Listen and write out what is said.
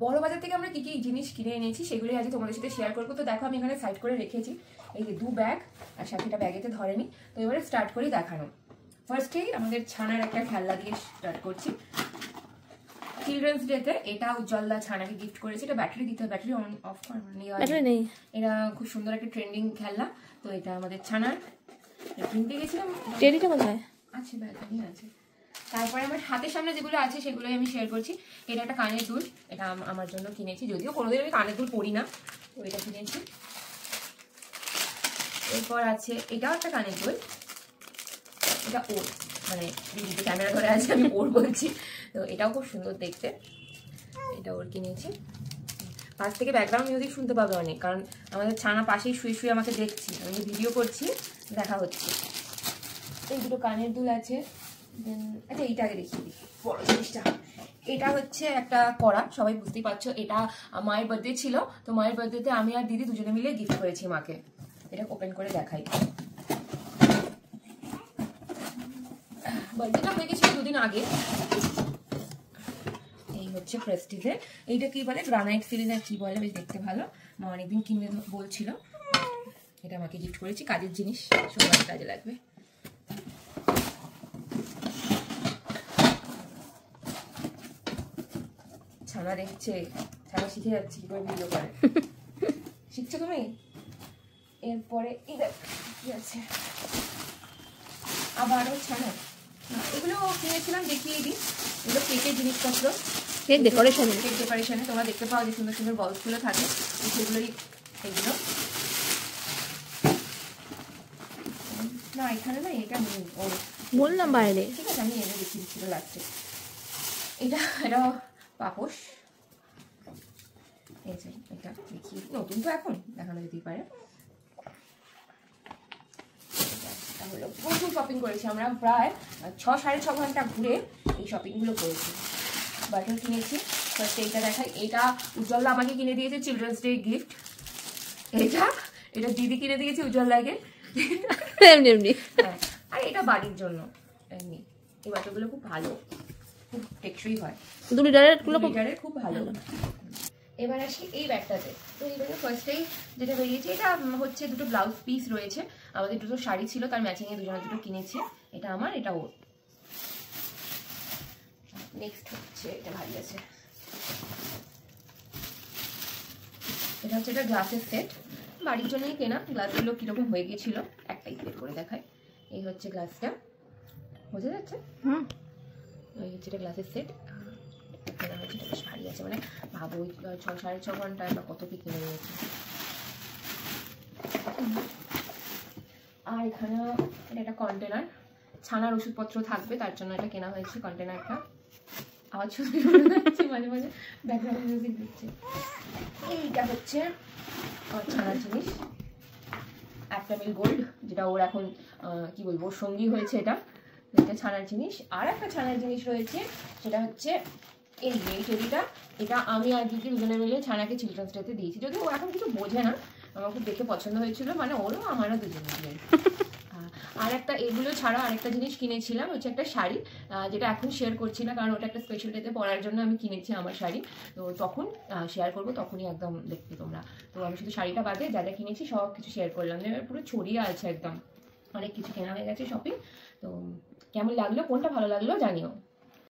বড় বাজার থেকে আমরা কি কি জিনিস কিনে এনেছি সেগুলি আজ তোমাদের সাথে শেয়ার করবো। তো দেখো আমি এখানে সাইড করে রেখেছি এই যে 2 ব্যাগ, আর সাথে এটা ব্যাগেতে ধরেনি। তো এবারে স্টার্ট করি দেখানো। ফার্স্টেই আমাদের ছানার একটা খেলনা দিয়ে স্টার্ট করছি। চিলড্রেন্স ডেতে এটা উজ্জ্বলদা ছানাকে গিফট করেছে। এটা ব্যাটারি দিতে, ব্যাটারি অন অফ নেই। এটা খুব সুন্দর একটা ট্রেন্ডিং খেলনা। তো এটা আমাদের ছানার কিনতে গেছিলাম, টেরিটা কোথায় আছে, ব্যাটারি আছে। তারপরে আমার হাতের সামনে যেগুলো আছে সেগুলোই আমি শেয়ার করছি। এটা একটা কানের দুল, এটা আমার জন্য কিনেছি, যদিও কোনোদিন আমি কানের দুল পরি না, তো এটা কিনেছি। এরপর আছে এটাও একটা কানের দুল, এটা ওর মানে দিদিতে ক্যামেরা ধরে আছে আমি ওর বলছি। তো এটাও খুব সুন্দর দেখতে, এটা ওর কিনেছি। পাশ থেকে ব্যাকগ্রাউন্ড মিউজিক শুনতে পাবে অনেক, কারণ আমাদের ছানা পাশেই শুয়ে শুয়ে আমাকে দেখছি, আমি ভিডিও করছি, দেখা হচ্ছে। এই দুটো কানের দুল আছে। আচ্ছা এইটা আগে দেখিয়ে দিই বড় জিনিসটা। এটা হচ্ছে একটা কড়া, সবাই বুঝতেই পারছো। এটা মায়ের বার্থডে ছিল, তো মায়ের বার্থডেতে আমি আর দিদি দুজনে মিলে গিফট করেছি মাকে। এটা ওপেন করে দেখাই। বার্থডেটা হয়ে গেছিল 2 দিন আগে। এই হচ্ছে প্রেস্টিজের, এইটা কি বলে গ্রানাইট সিরিজের কি বলে, বেশ দেখতে ভালো। মা অনেকদিন কিনবে বলছিল, এটা আমাকে গিফট করেছি। কাজের জিনিস, সবার কাজে লাগবে। ছানা দেখছে, ছানা শিখে যাচ্ছি কি করে ভিডিও করে। শিখছো তুমি? এরপরে কি আছে আবারও ছানা, এগুলো কিনেছিলাম, দেখিয়ে দিই। এগুলো কেকের জিনিসপত্র, কেক ডেকোরেশনে তোমরা দেখতে পাও যে সুন্দর সুন্দর বলসগুলো থাকে, সেগুলোই এগুলো। না এখানে না, এটা নেই, বললাম বাইরে, ঠিক আছে আমি এনে দেখিয়ে দিচ্ছি লাগছে। এটা পাপোশ, এই যে এটা দেখি, নতুন তো এখন দেখানো যেতেই পারে। হলো প্রচুর শপিং করেছি আমরা, প্রায় 6-6.5 ঘন্টা ঘুরে এই শপিংগুলো করেছি। বাটন কিনেছি, ফার্স্ট এইটা দেখাই। এটা উজ্জ্বলদা আমাকে কিনে দিয়েছে চিলড্রেন্স ডে গিফট। এটা দিদি কিনে দিয়েছে উজ্জ্বলদাকে, এমনি। হ্যাঁ, আর এটা বাড়ির জন্য এমনি। এই বাটনগুলো খুব ভালো, খুব টেকসই হয়, 2 লিটারের খুব ভালো। এবার আসি এই ব্যাগটাতে। তো এই ব্যাগে ফার্স্টেই যেটা বেরিয়েছে, এটা হচ্ছে দুটো ব্লাউজ পিস রয়েছে। আমাদের দুটো শাড়ি ছিল, তার ম্যাচিংয়ে দুজনের দুটো কিনেছি। এটা আমার, এটা ওর। নেক্সট হচ্ছে এটা ভারী আছে, এটা হচ্ছে এটা গ্লাসের সেট, বাড়ির জন্যই কেনা। গ্লাসগুলো কিরকম হয়ে গিয়েছিল, একটাই বের করে দেখায়। এই হচ্ছে গ্লাসটা, বোঝা যাচ্ছে? এই হচ্ছে এটা গ্লাসের সেট, কেনা হয়েছে। এটা বেশ ভারী আছে, মানে ভাবো 6-6.5 ঘন্টায় বা কত কি কিনে নিয়েছি। আর এখানে এটা একটা কন্টেনার, ছানার ওষুধপত্র থাকবে তার জন্য এটা কেনা হয়েছে কন্টেনারটা। আওয়াজ শুনতে পাচ্ছি মাঝে মাঝে, ব্যাকগ্রাউন্ড মিউজিক দিচ্ছে। এইটা হচ্ছে আমার ছানার জিনিস, অ্যাপ্টামিল গোল্ড, যেটা ওর এখন কি বলবো সঙ্গী হয়েছে। এটা ছানার জিনিস। আর একটা ছানার জিনিস রয়েছে, সেটা হচ্ছে এই টেডিটা। এটা আমি আর দিদি দুজনে মিলে ছানাকে চিলড্রেন্স ডেতে দিয়েছি, যদি ও এখন কিছু বোঝে না। আমার খুব দেখে পছন্দ হয়েছিল, মানে ওরও আমারও দুজনে। আর একটা এগুলো ছাড়া আরেকটা জিনিস কিনেছিলাম, হচ্ছে একটা শাড়ি, যেটা এখন শেয়ার করছি না, কারণ ওটা একটা স্পেশাল ডেতে পরার জন্য আমি কিনেছি আমার শাড়ি। তো তখন শেয়ার করবো, তখনই একদম দেখতে তোমরা। তো আমি শুধু শাড়িটা বাদে যা যা কিনেছি সব কিছু শেয়ার করলাম, পুরো ছড়িয়ে আছে একদম, অনেক কিছু কেনা হয়ে গেছে শপিং। তো কেমন লাগলো, কোনটা ভালো লাগলো জানিও।